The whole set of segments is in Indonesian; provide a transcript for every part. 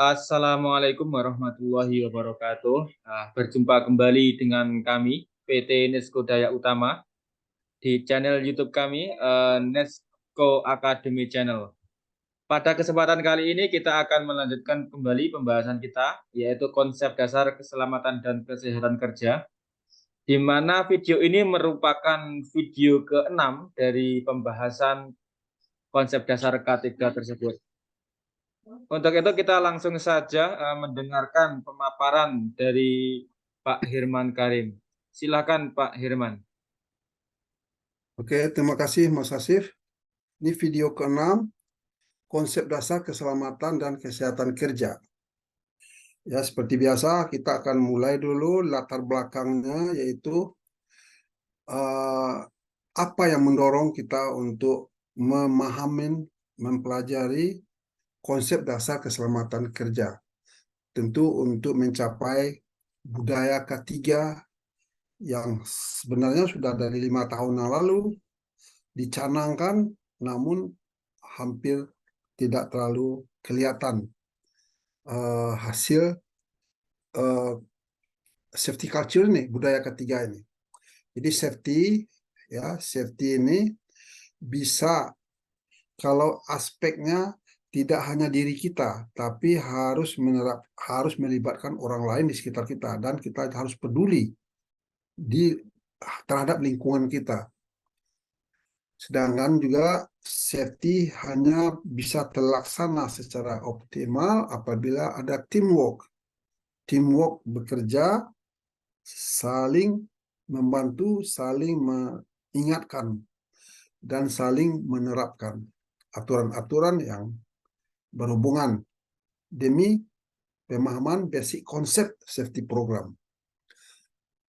Assalamualaikum warahmatullahi wabarakatuh. Berjumpa kembali dengan kami, PT Nesco Daya Utama, di channel YouTube kami, Nesco Academy Channel. Pada kesempatan kali ini kita akan melanjutkan kembali pembahasan kita, yaitu konsep dasar keselamatan dan kesehatan kerja, di mana video ini merupakan video ke-6 dari pembahasan konsep dasar K3 tersebut. Untuk itu kita langsung saja mendengarkan pemaparan dari Pak Hirman Karim. Silakan Pak Hirman. Oke, terima kasih Mas Asif. Ini video ke-6, konsep dasar keselamatan dan kesehatan kerja. Ya, seperti biasa kita akan mulai dulu latar belakangnya, yaitu apa yang mendorong kita untuk memahami, mempelajari konsep dasar keselamatan kerja. Tentu untuk mencapai budaya ketiga yang sebenarnya sudah dari 5 tahun yang lalu dicanangkan, namun hampir tidak terlalu kelihatan hasil safety culture ini, budaya ketiga ini. Jadi safety ini bisa, kalau aspeknya tidak hanya diri kita, tapi harus melibatkan orang lain di sekitar kita, dan kita harus peduli terhadap lingkungan kita. Sedangkan juga safety hanya bisa terlaksana secara optimal apabila ada teamwork. Teamwork bekerja, saling membantu, saling mengingatkan, dan saling menerapkan aturan-aturan yang berhubungan demi pemahaman basic konsep safety program.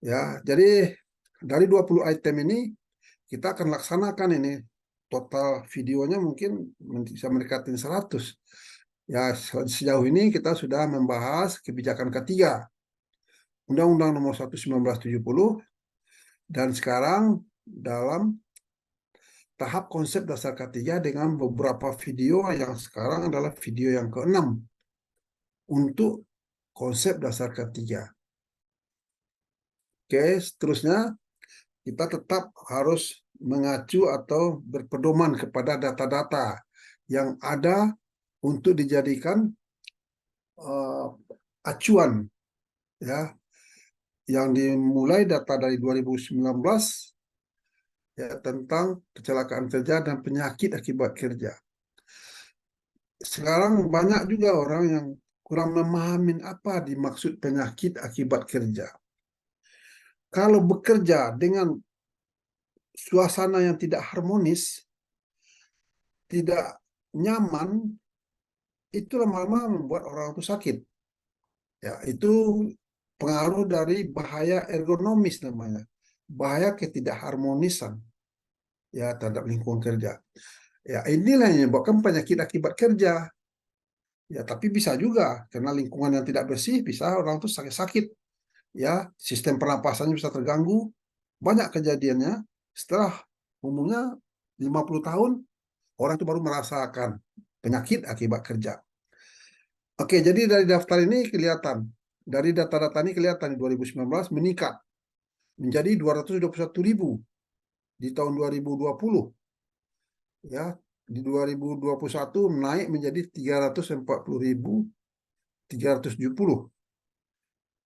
Ya, jadi dari 20 item ini kita akan laksanakan ini. Total videonya mungkin bisa mendekati 100. Ya, sejauh ini kita sudah membahas kebijakan ketiga, Undang-Undang Nomor 1 1970, dan sekarang dalam tahap konsep dasar ketiga dengan beberapa video yang sekarang adalah video yang ke-6 untuk konsep dasar ketiga. Oke, seterusnya kita tetap harus mengacu atau berpedoman kepada data-data yang ada untuk dijadikan acuan, ya, yang dimulai data dari 2019 ya, tentang kecelakaan kerja dan penyakit akibat kerja. Sekarang banyak juga orang yang kurang memahami apa dimaksud penyakit akibat kerja. Kalau bekerja dengan suasana yang tidak harmonis, tidak nyaman, itu lama-lama membuat orang itu sakit. Ya, itu pengaruh dari bahaya ergonomis namanya, bahaya ketidakharmonisan ya terhadap lingkungan kerja. Ya, inilah yang menyebabkan penyakit akibat kerja. Ya, tapi bisa juga karena lingkungan yang tidak bersih, bisa orang itu sakit-sakit. Ya, sistem pernapasannya bisa terganggu. Banyak kejadiannya setelah umumnya 50 tahun orang itu baru merasakan penyakit akibat kerja. Oke, jadi dari daftar ini kelihatan, dari data-data ini kelihatan di 2019 meningkat menjadi 221.000 di tahun 2020. Ya, di 2021 naik menjadi 340.370.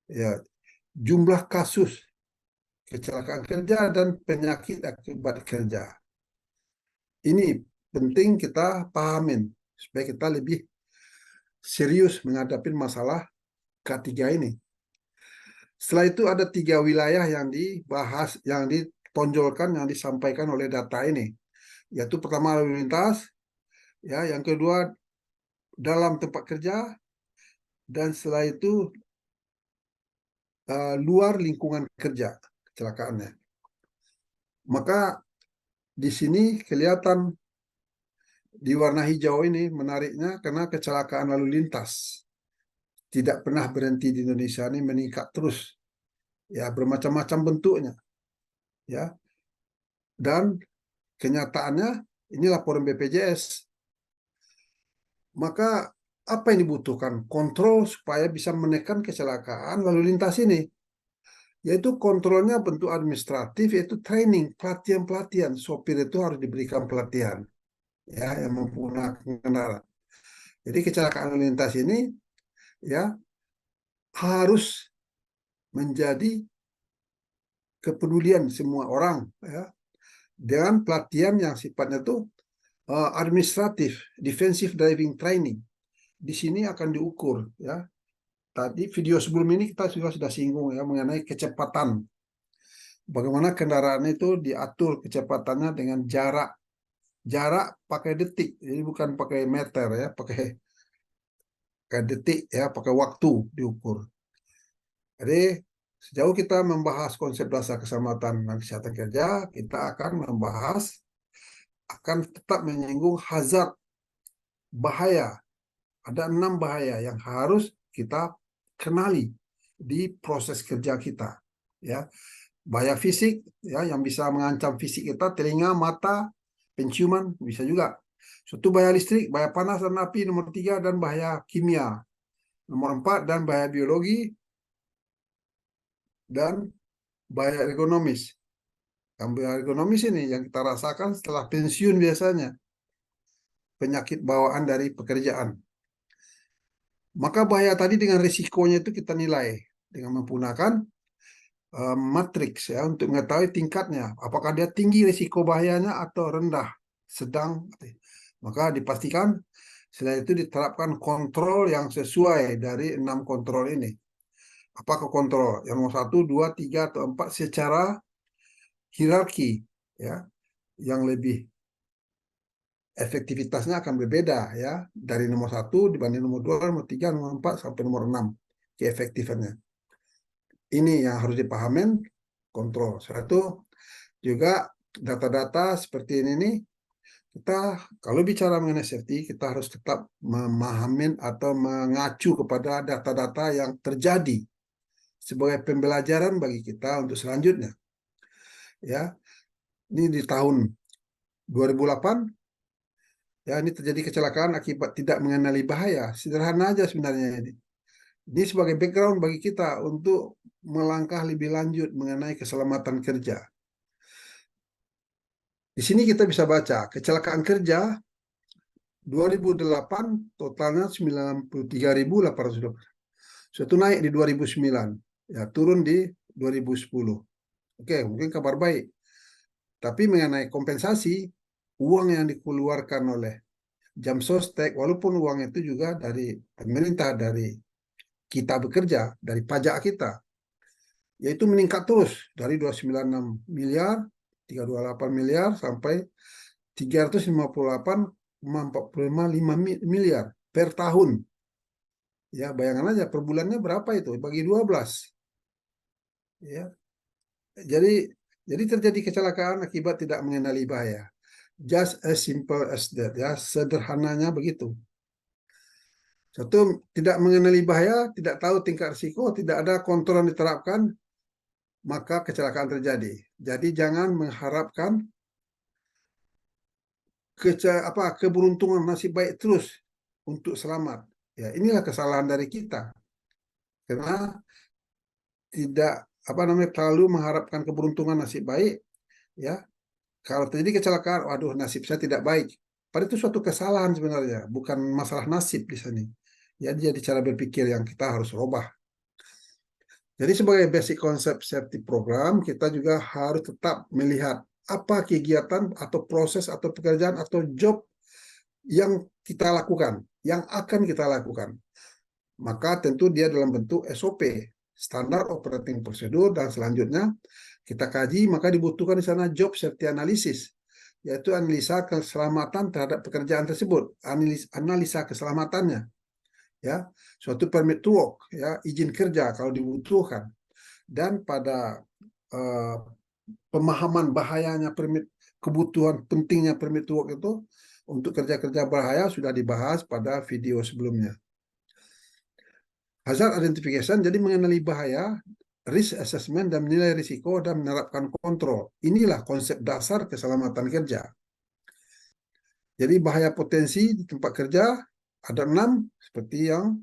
Ya, jumlah kasus kecelakaan kerja dan penyakit akibat kerja. Ini penting kita pahamin supaya kita lebih serius menghadapi masalah K3 ini. Setelah itu ada 3 wilayah yang dibahas, yang ditonjolkan, yang disampaikan oleh data ini. Yaitu pertama lalu lintas, ya, yang kedua dalam tempat kerja, dan setelah itu luar lingkungan kerja kecelakaannya. Maka di sini kelihatan di warna hijau ini menariknya karena kecelakaan lalu lintas tidak pernah berhenti di Indonesia ini, meningkat terus. ya bermacam-macam bentuknya, ya. Dan kenyataannya ini laporan BPJS. Maka apa yang dibutuhkan? Kontrol supaya bisa menekan kecelakaan lalu lintas ini. Yaitu kontrolnya bentuk administratif, yaitu training, pelatihan-pelatihan. Sopir itu harus diberikan pelatihan, ya, yang menggunakan kendaraan. Jadi kecelakaan lalu lintas ini, ya, harus menjadi kepedulian semua orang, ya, dengan pelatihan yang sifatnya itu administratif, defensive driving training. Di sini akan diukur, ya. Tadi video sebelum ini kita juga sudah singgung, ya, mengenai kecepatan. Bagaimana kendaraan itu diatur kecepatannya dengan jarak. Jarak pakai detik, jadi bukan pakai meter, ya, pakai detik, ya, pakai waktu diukur. Jadi sejauh kita membahas konsep dasar keselamatan dan kesehatan kerja, kita akan membahas, akan tetap menyinggung hazard, bahaya. Ada 6 bahaya yang harus kita kenali di proses kerja kita, ya. Bahaya fisik, ya, yang bisa mengancam fisik kita, telinga, mata, penciuman, bisa juga. Suatu bahaya listrik, bahaya panas dan api, nomor 3, dan bahaya kimia, nomor 4, dan bahaya biologi, dan bahaya ergonomis. Yang bahaya ergonomis ini yang kita rasakan setelah pensiun biasanya, penyakit bawaan dari pekerjaan. Maka bahaya tadi dengan risikonya itu kita nilai dengan menggunakan matriks, ya, untuk mengetahui tingkatnya. Apakah dia tinggi risiko bahayanya atau rendah, sedang. Maka dipastikan setelah itu diterapkan kontrol yang sesuai dari 6 kontrol ini. Apakah kontrol yang nomor 1, 2, 3, atau 4 secara hierarki, ya, yang lebih efektivitasnya akan berbeda, ya, dari nomor 1 dibanding nomor 2, nomor 3, nomor 4 sampai nomor 6 keefektifannya. Ini yang harus dipahamin kontrol. Satu juga data-data seperti ini nih, kita kalau bicara mengenai safety, kita harus tetap memahami atau mengacu kepada data-data yang terjadi sebagai pembelajaran bagi kita untuk selanjutnya. Ya, ini di tahun 2008, ya, ini terjadi kecelakaan akibat tidak mengenali bahaya. Sederhana aja sebenarnya ini. Ini sebagai background bagi kita untuk melangkah lebih lanjut mengenai keselamatan kerja. Di sini kita bisa baca kecelakaan kerja 2008 totalnya 93.800. Suatu naik di 2009, ya, turun di 2010. Oke, mungkin kabar baik. Tapi mengenai kompensasi, uang yang dikeluarkan oleh Jam Sostek, walaupun uang itu juga dari pemerintah, dari kita bekerja, dari pajak kita, yaitu meningkat terus dari 296 miliar, 328 miliar, sampai 358,45 miliar per tahun. Ya, bayangkan aja per bulannya berapa itu, bagi 12. Ya. Jadi terjadi kecelakaan akibat tidak mengenali bahaya. Just as simple as that, ya, sederhananya begitu. Satu, tidak mengenali bahaya, tidak tahu tingkat risiko, tidak ada kontrol yang diterapkan, maka kecelakaan terjadi. Jadi jangan mengharapkan keberuntungan nasib baik terus untuk selamat. Ya, inilah kesalahan dari kita. Karena tidak terlalu mengharapkan keberuntungan nasib baik, ya. Kalau terjadi kecelakaan, waduh, nasib saya tidak baik. Padahal itu suatu kesalahan sebenarnya, bukan masalah nasib di sini. Ya, jadi cara berpikir yang kita harus rubah. Jadi sebagai basic konsep safety program, kita juga harus tetap melihat apa kegiatan atau proses atau pekerjaan atau job yang kita lakukan, yang akan kita lakukan. Maka tentu dia dalam bentuk SOP, Standard Operating Procedure, dan selanjutnya kita kaji, maka dibutuhkan di sana job safety analysis, yaitu analisa keselamatan terhadap pekerjaan tersebut, analisa keselamatannya, ya, suatu permit to work, ya, izin kerja kalau dibutuhkan, dan pada pemahaman bahayanya permit, kebutuhan pentingnya permit to work itu untuk kerja-kerja berbahaya sudah dibahas pada video sebelumnya. Hazard identification, jadi mengenali bahaya risk assessment dan menilai risiko dan menerapkan kontrol. Inilah konsep dasar keselamatan kerja. Jadi bahaya potensi di tempat kerja ada 6 seperti yang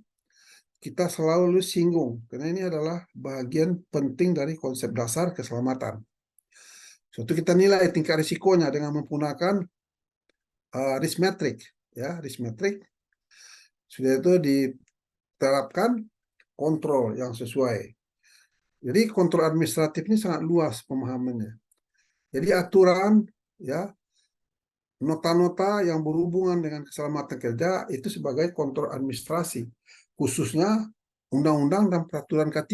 kita selalu singgung, karena ini adalah bagian penting dari konsep dasar keselamatan. Suatu kita nilai tingkat risikonya dengan menggunakan risk metric, ya risk metric. Sudah itu diterapkan kontrol yang sesuai. Jadi kontrol administratif ini sangat luas pemahamannya. Jadi aturan, ya, nota-nota yang berhubungan dengan keselamatan kerja itu sebagai kontrol administrasi, khususnya undang-undang dan peraturan K3,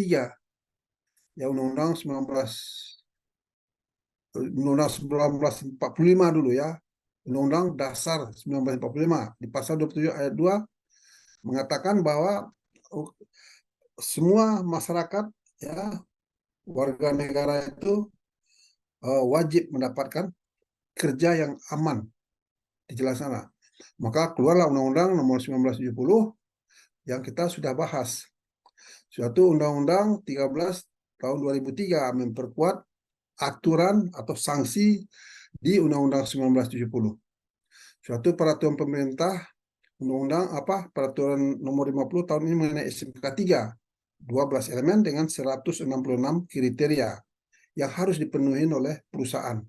ya Undang-Undang 1945 dulu ya, Undang-Undang Dasar 1945 di pasal 27 ayat 2 mengatakan bahwa semua masyarakat, ya, warga negara itu wajib mendapatkan kerja yang aman di jalan sana. Maka keluarlah Undang-Undang nomor 1970 yang kita sudah bahas. Suatu Undang-Undang 13 tahun 2003 memperkuat aturan atau sanksi di Undang-Undang 1970. Suatu peraturan pemerintah Undang-Undang peraturan nomor 50 tahun ini mengenai SMK 3, 12 elemen dengan 166 kriteria yang harus dipenuhi oleh perusahaan.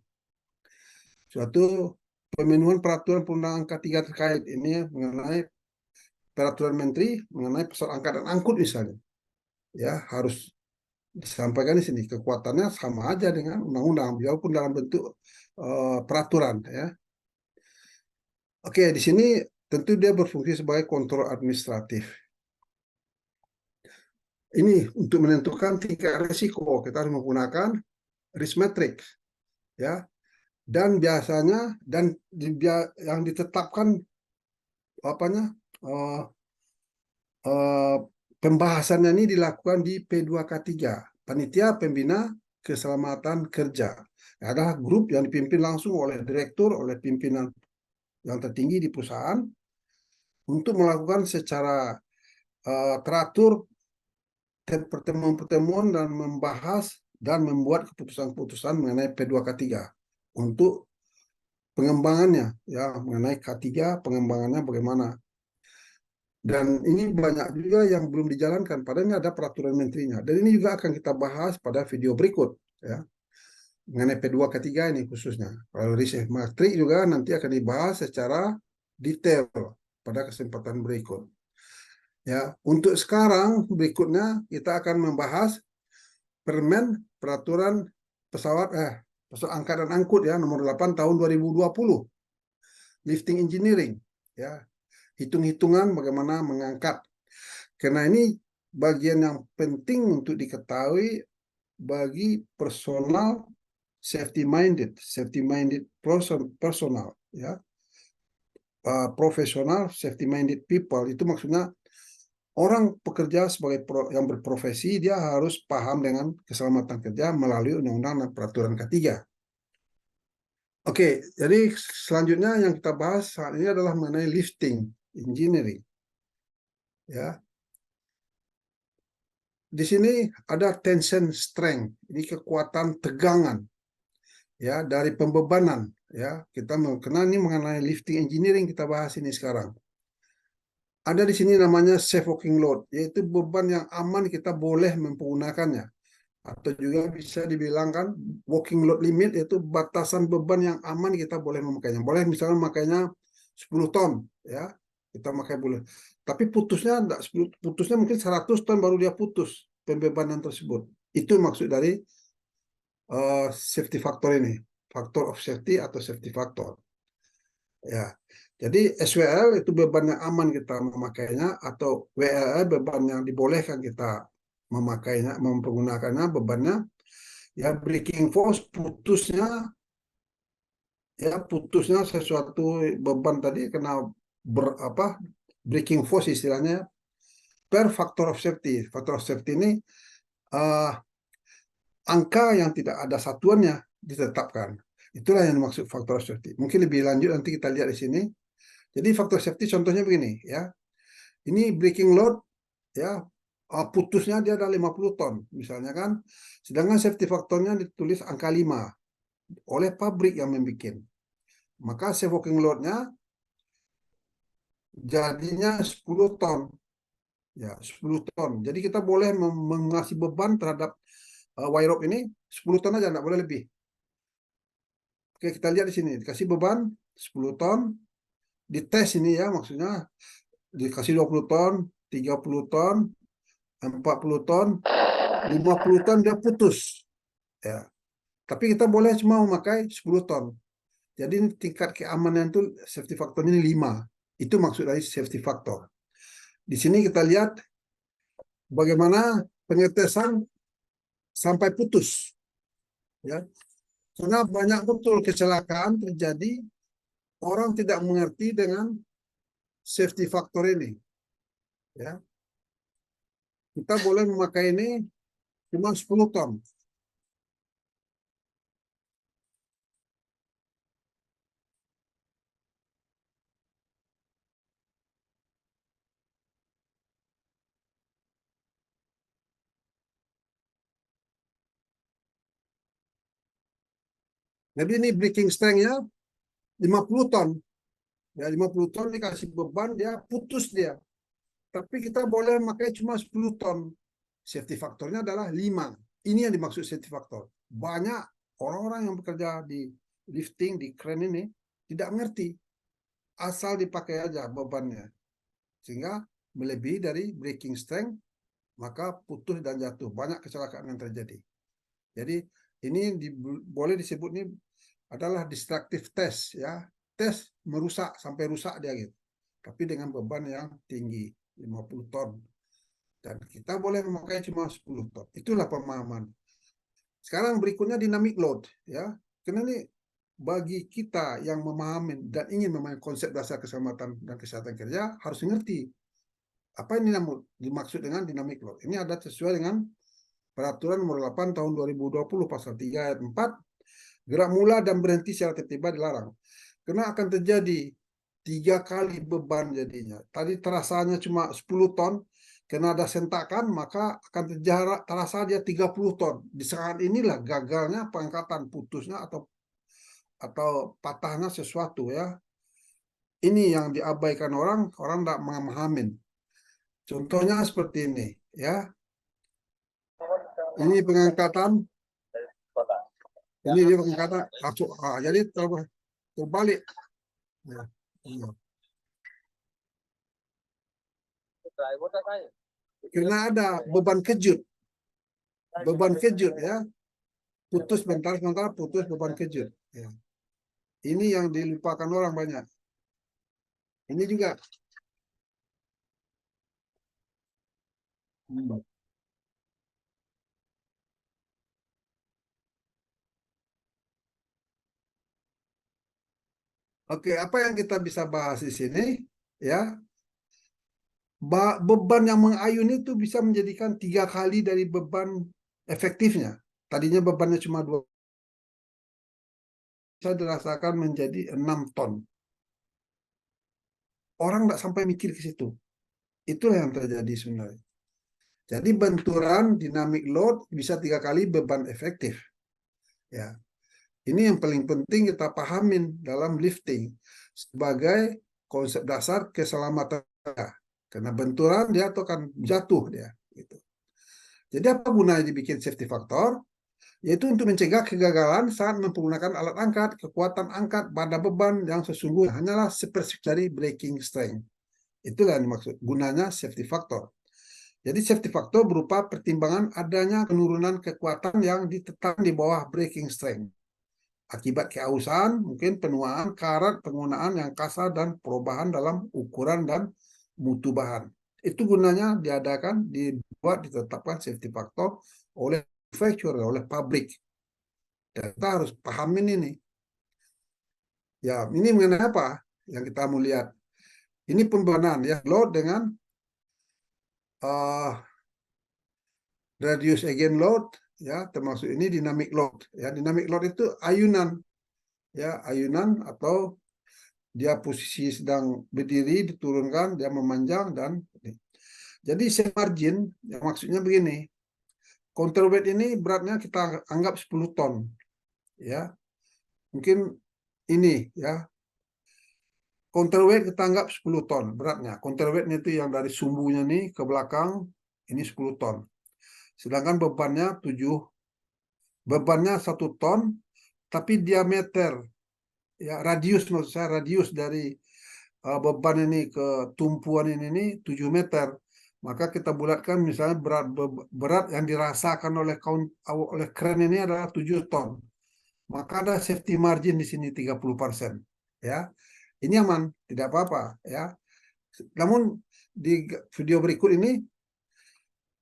Suatu pemenuhan peraturan perundangan K3 terkait ini mengenai peraturan menteri mengenai pesawat angkat dan angkut misalnya, ya harus disampaikan di sini kekuatannya sama aja dengan undang-undang walaupun dalam bentuk peraturan, ya. Oke, di sini tentu dia berfungsi sebagai kontrol administratif. Ini untuk menentukan tingkat risiko kita harus menggunakan risk metric, ya. Dan biasanya yang ditetapkan pembahasannya ini dilakukan di P2K3, Panitia Pembina Keselamatan Kerja. Ada grup yang dipimpin langsung oleh direktur, oleh pimpinan yang tertinggi di perusahaan untuk melakukan secara teratur pertemuan-pertemuan dan membahas dan membuat keputusan-keputusan mengenai P2K3 untuk pengembangannya, ya, mengenai K3 pengembangannya bagaimana. Dan ini banyak juga yang belum dijalankan, padahal ini ada peraturan menterinya. Dan ini juga akan kita bahas pada video berikut, ya, mengenai P2K3 ini khususnya. Kalau risk matrix juga nanti akan dibahas secara detail pada kesempatan berikut. Ya, untuk sekarang berikutnya kita akan membahas peraturan pesawat angkat dan angkut, ya, nomor 8 tahun 2020, lifting engineering, ya, hitung-hitungan bagaimana mengangkat. Karena ini bagian yang penting untuk diketahui bagi personal safety minded personal, ya, profesional safety minded people. Itu maksudnya orang pekerja sebagai yang berprofesi dia harus paham dengan keselamatan kerja melalui undang-undang dan peraturan K3. Oke, jadi selanjutnya yang kita bahas saat ini adalah mengenai lifting engineering, ya. Di sini ada tension strength, ini kekuatan tegangan, ya, dari pembebanan, ya. Kita mengenal ini mengenai lifting engineering, kita bahas ini sekarang. Ada di sini namanya safe working load, yaitu beban yang aman kita boleh mempergunakannya, atau juga bisa dibilangkan working load limit, yaitu batasan beban yang aman kita boleh memakainya. Boleh misalnya memakainya 10 ton, ya, kita pakai boleh. Tapi putusnya enggak 10, putusnya mungkin 100 ton baru dia putus pembebanan tersebut. Itu maksud dari safety factor ini, factor of safety atau safety factor. Ya. Jadi SWL itu beban yang aman kita memakainya, atau WLL beban yang dibolehkan kita memakainya, mempergunakannya bebannya. Ya, breaking force putusnya sesuatu beban tadi kena breaking force istilahnya per factor of safety. Factor of safety ini angka yang tidak ada satuannya ditetapkan. Itulah yang dimaksud faktor safety. Mungkin lebih lanjut nanti kita lihat di sini. Jadi faktor safety contohnya begini, ya. Ini breaking load, ya, putusnya dia ada 50 ton misalnya kan, sedangkan safety faktornya ditulis angka 5 oleh pabrik yang membuat, maka safe working load-nya jadinya 10 ton. Ya, 10 ton. Jadi kita boleh mengasih beban terhadap wire rope ini 10 ton aja, enggak boleh lebih. Oke, kita lihat di sini, dikasih beban 10 ton, dites ini ya, maksudnya dikasih 20 ton, 30 ton, 40 ton, 50 ton dia putus. Ya. Tapi kita boleh cuma memakai 10 ton. Jadi tingkat keamanan itu safety factor ini 5. Itu maksud dari safety factor. Di sini kita lihat bagaimana pengetesan sampai putus. Ya. Karena banyak betul kecelakaan terjadi, orang tidak mengerti dengan safety factor ini. Ya. Kita boleh memakai ini cuma 10 ton. Jadi ini breaking strength-nya 50 ton. Ya, 50 ton dikasih beban, dia putus dia. Tapi kita boleh memakai cuma 10 ton. Safety faktornya adalah 5. Ini yang dimaksud safety factor. Banyak orang-orang yang bekerja di lifting, di crane ini, tidak mengerti. Asal dipakai aja bebannya. Sehingga melebihi dari breaking strength, maka putus dan jatuh. Banyak kecelakaan yang terjadi. Jadi ini boleh disebut ini adalah destructive test, ya, tes merusak sampai rusak dia gitu, tapi dengan beban yang tinggi 50 ton, dan kita boleh memakai cuma 10 ton. Itulah pemahaman. Sekarang berikutnya dynamic load, ya, karena ini bagi kita yang memahami dan ingin memahami konsep dasar keselamatan dan kesehatan kerja harus mengerti apa ini dimaksud dengan dynamic load. Ini ada sesuai dengan Peraturan Nomor 8 Tahun 2020 Pasal 3 Ayat 4, gerak mula dan berhenti secara tiba-tiba dilarang. Karena akan terjadi 3 kali beban jadinya. Tadi terasanya cuma 10 ton, karena ada sentakan maka akan terasa dia 30 ton. Di saat inilah gagalnya pengangkatan, putusnya atau patahnya sesuatu, ya. Ini yang diabaikan orang tidak memahami. Contohnya seperti ini, ya. Ini pengangkatan. Ini dia pengangkatan langsung. Jadi terbalik. Ya. Karena ada beban kejut, ya, putus bentar, putus beban kejut. Ya. Ini yang dilupakan orang banyak. Ini juga. Oke, apa yang kita bisa bahas di sini, ya? Beban yang mengayun itu bisa menjadikan 3 kali dari beban efektifnya. Tadinya bebannya cuma 2, bisa dirasakan menjadi 6 ton. Orang nggak sampai mikir ke situ. Itulah yang terjadi sebenarnya. Jadi benturan dynamic load bisa 3 kali beban efektif. Ya, ini yang paling penting kita pahamin dalam lifting sebagai konsep dasar keselamatan. Karena benturan dia akan jatuh dia. Gitu. Jadi apa gunanya dibikin safety factor? Yaitu untuk mencegah kegagalan saat menggunakan alat angkat. Kekuatan angkat pada beban yang sesungguhnya hanyalah sepersepsi dari breaking strength. Itulah yang dimaksud gunanya safety factor. Jadi safety factor berupa pertimbangan adanya penurunan kekuatan yang ditetapkan di bawah breaking strength. Akibat keausan, mungkin penuaan, karat, penggunaan yang kasar, dan perubahan dalam ukuran dan mutu bahan. Itu gunanya diadakan, dibuat, ditetapkan safety factor oleh manufacturer, oleh pabrik. Dan kita harus pahamin ini. Ya, ini mengenai apa yang kita mau lihat? Ini pembebanan, ya, load dengan radius again load, ya, termasuk ini dynamic load. Ya, dynamic load itu ayunan, ya, ayunan atau dia posisi sedang berdiri diturunkan, dia memanjang dan Jadi safe margin yang maksudnya begini. Counterweight ini beratnya kita anggap 10 ton, ya. Mungkin ini ya. Counterweight kita anggap 10 ton beratnya. Counterweight itu yang dari sumbunya nih ke belakang ini 10 ton. Sedangkan bebannya 1 ton, tapi diameter ya radius maksud saya radius dari beban ini ke tumpuan ini 7 meter. Maka kita bulatkan misalnya berat yang dirasakan oleh kren ini adalah 7 ton. Maka ada safety margin di sini 30%. Ya. Ini aman, tidak apa-apa ya. Namun di video berikut ini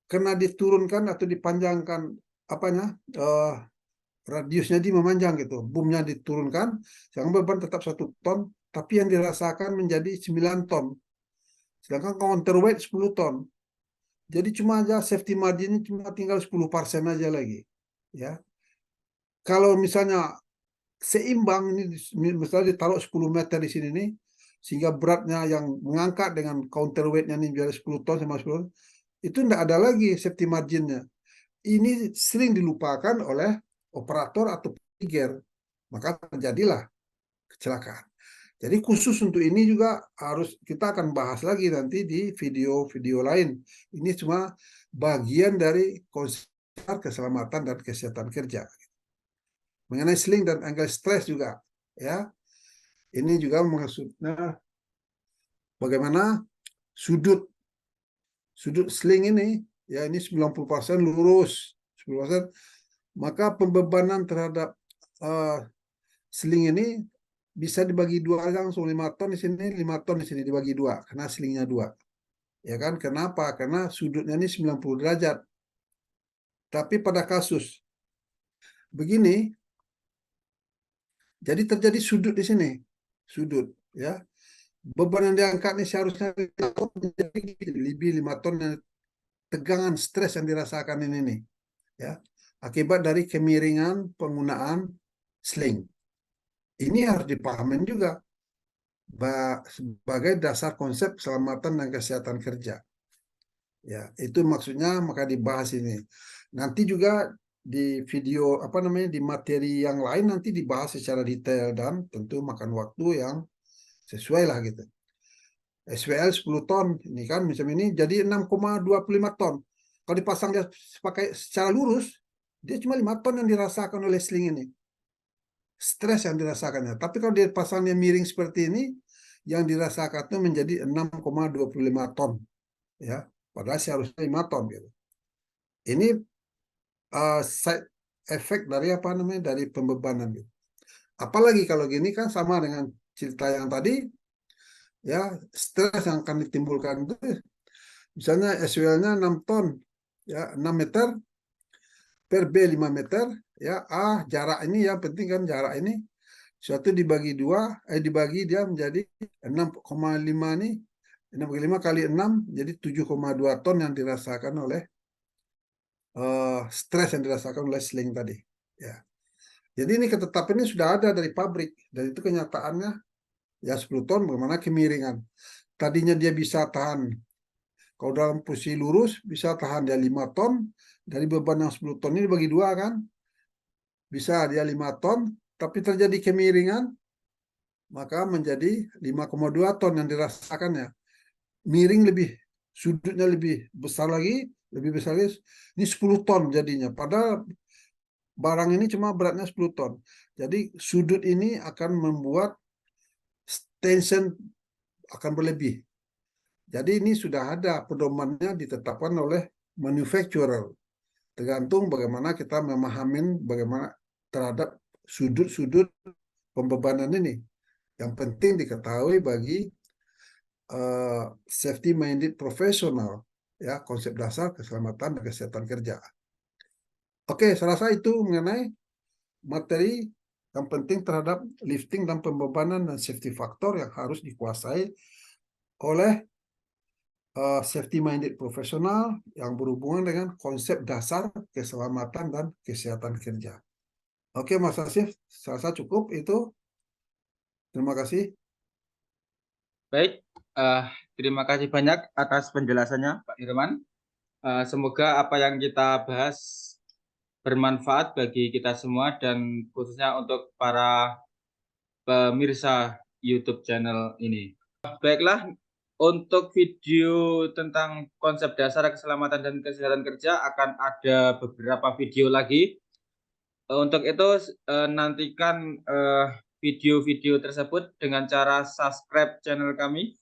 karena diturunkan atau dipanjangkan apanya radiusnya memanjang gitu, boomnya diturunkan, sedangkan beban tetap 1 ton, tapi yang dirasakan menjadi 9 ton, sedangkan counterweight 10 ton. Jadi cuma aja safety marginnya cuma tinggal 10% aja lagi, ya. Kalau misalnya seimbang ini, misalnya ditaruh 10 meter di sini nih, sehingga beratnya yang mengangkat dengan counterweightnya nih biar 10 ton sama 10 ton, itu tidak ada lagi safety marginnya. Ini sering dilupakan oleh operator atau pigger, maka terjadilah kecelakaan. Jadi khusus untuk ini juga harus kita akan bahas lagi nanti di video-video lain. Ini cuma bagian dari konsep keselamatan dan kesehatan kerja. Mengenai sling dan angle stress juga, ya. Ini juga maksudnya bagaimana sudut sling ini, ya ini 90% lurus, 10%, maka pembebanan terhadap sling ini bisa dibagi dua langsung, 5 ton di sini, 5 ton di sini dibagi dua, karena slingnya 2. Ya kan? Kenapa? Karena sudutnya ini 90 derajat. Tapi pada kasus begini, jadi terjadi sudut di sini. Sudut, ya. Beban yang diangkat ini seharusnya menjadi lebih 5 ton yang tegangan stres yang dirasakan ini nih, ya. Akibat dari kemiringan penggunaan sling. Ini harus dipahami juga sebagai dasar konsep keselamatan dan kesehatan kerja. Ya, itu maksudnya maka dibahas ini. Nanti juga di video di materi yang lain nanti dibahas secara detail dan tentu makan waktu yang sesuai lah gitu. SWL 10 ton ini kan misalnya ini jadi 6,25 ton. Kalau dipasang dia pakai secara lurus, dia cuma 5 ton yang dirasakan oleh sling ini. Stres yang dirasakannya. Tapi kalau dia pasangnya miring seperti ini, yang dirasakan itu menjadi 6,25 ton, ya. Padahal seharusnya 5 ton gitu. Ini side effect dari dari pembebanan gitu. Apalagi kalau gini kan sama dengan cerita yang tadi, ya, stres yang akan ditimbulkan itu misalnya SWL-nya 6 ton, ya, 6 meter per B 5 meter, ya, jarak ini yang penting kan jarak ini suatu dibagi 2, dibagi dia menjadi 6,5 nih, 6,5 kali 6 jadi 7,2 ton yang dirasakan oleh stres yang dirasakan oleh sling tadi, ya. Jadi ini ketetapan ini sudah ada dari pabrik dan itu kenyataannya ya 10 ton bagaimana kemiringan. Tadinya dia bisa tahan kalau dalam posisi lurus bisa tahan dia 5 ton, dari beban yang 10 ton ini dibagi 2 kan bisa dia 5 ton, tapi terjadi kemiringan maka menjadi 5,2 ton yang dirasakannya. Miring lebih, sudutnya lebih besar lagi, ini 10 ton jadinya. Padahal barang ini cuma beratnya 10 ton. Jadi sudut ini akan membuat tension akan berlebih. Jadi ini sudah ada pedomannya ditetapkan oleh manufacturer. Tergantung bagaimana kita memahami bagaimana terhadap sudut-sudut pembebanan ini. Yang penting diketahui bagi safety minded professional, ya, konsep dasar keselamatan dan kesehatan kerja. Oke, saya rasa itu mengenai materi yang penting terhadap lifting dan pembebanan dan safety factor yang harus dikuasai oleh safety minded profesional yang berhubungan dengan konsep dasar keselamatan dan kesehatan kerja. Oke, Mas Asif, saya rasa cukup itu. Terima kasih. Baik, Terima kasih banyak atas penjelasannya, Pak Hirman. Semoga apa yang kita bahas bermanfaat bagi kita semua dan khususnya untuk para pemirsa YouTube channel ini. Baiklah, untuk video tentang konsep dasar keselamatan dan kesehatan kerja akan ada beberapa video lagi. Untuk itu nantikan video-video tersebut dengan cara subscribe channel kami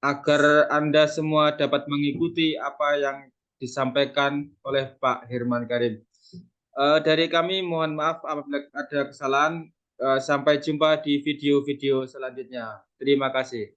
agar Anda semua dapat mengikuti apa yang disampaikan oleh Pak Hirman Karim. Dari kami mohon maaf apabila ada kesalahan. Sampai jumpa di video-video selanjutnya. Terima kasih.